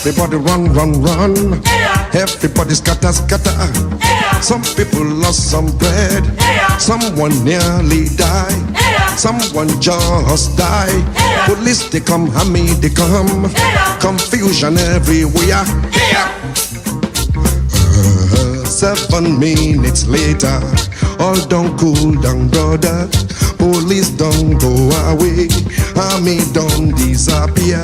Everybody run, run, run. Everybody scatter, scatter. Some people lost some bread. Someone nearly died. Someone just died. Police they come, Hammy they come. Confusion everywhere. 7 minutes later, all don't cool down, brother. Police don't go away. Army don't disappear.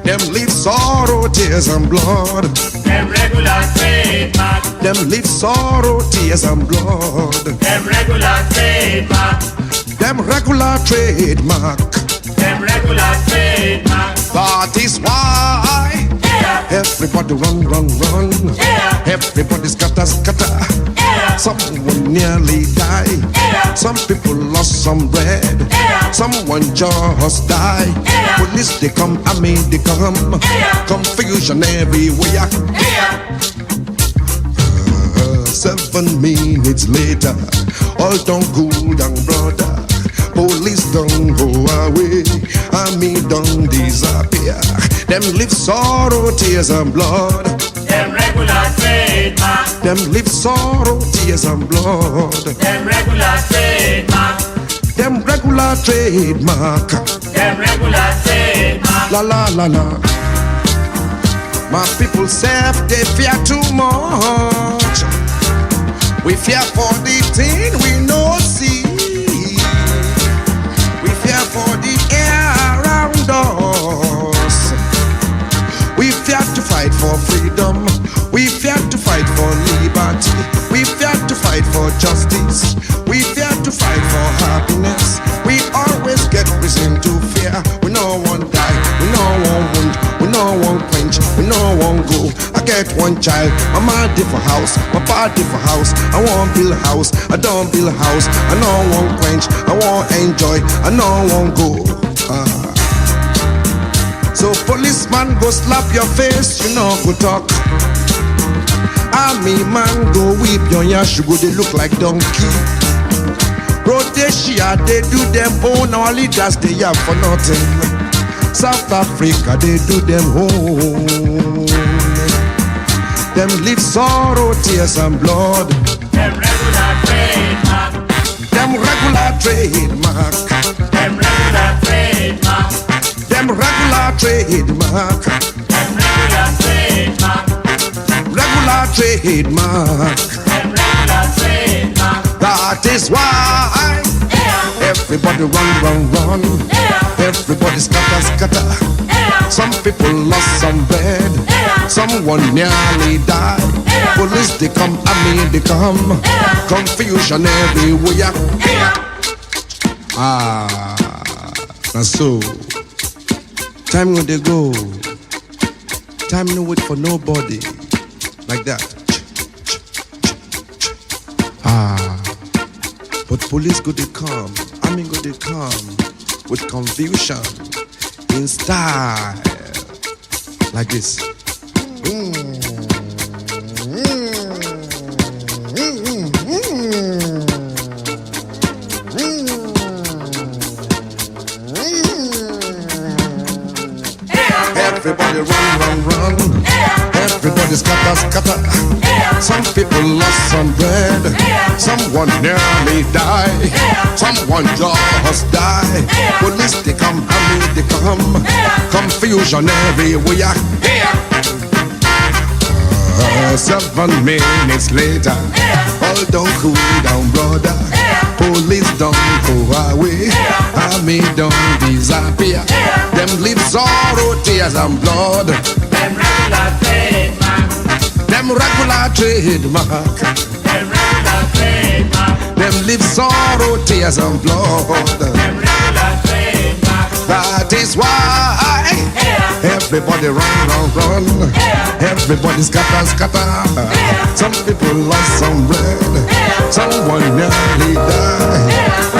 Them leave sorrow, tears and blood. Them regular trademark. Them leave sorrow, tears and blood. Them regular trademark. Them regular trademark. Them regular trademark. That is why everybody run, run, run. Everybody scatter, scatter. Someone nearly died. Some people lost some bread. Someone just died. Police they come, army they come. Confusion everywhere. 7 minutes later, all don't cool down, brother. Police don't go away, army don't disappear. Them live sorrow, tears and blood. Them regular trademark. Them live sorrow, tears and blood. Them regular trademark. Them regular trademark. Them regular trademark. La la la la. My people say they fear too much. We fear for the thing we no see. We fear for the air around us. We fear to fight for freedom. We fear to fight for liberty. We fear to fight for justice. We fear to fight for happiness. We always get reason to fear. We no one die. We no one wound. We no one quench. We no one go. I get one child. My mama for house. My body for house. I want build a house. I don't build a house. I no one quench. I want enjoy. I no one go. So policeman go slap your face. You know go talk. Army man go whip your yash. You go they look like donkey. Rhodesia they do them own. Our leaders they have for nothing. South Africa they do them own. Them live sorrow, tears and blood. Them regular trademark. Them regular trademark. Them regular trademark. Them regular trademark. Them regular trademark. Regular trademark. Them regular trademark. That is why everybody run, run, run. Everybody scatter, scatter. Some people lost some bread. Someone nearly died. Police they come, army they come. Confusion everywhere. Now so time when they go. Time no wait for nobody. Like that. But police go they come, army go they come with confusion in style like this. Everybody run, run, run. Everybody scatter, scatter. Some people lost some bread. Someone nearly died. Someone just died. Police they come, army they come. Confusion everywhere. 7 minutes later, all don't cool down, brother. Police don't go away. Army don't disappear. Them live sorrow, tears and blood. Them regular trademark. Them regular trademark. Them regular trademark. Them live sorrow, tears and blood. Them regular trademark. That is why everybody run, run, run. Everybody scatter, scatter. Some people lost some bread. Someone nearly died.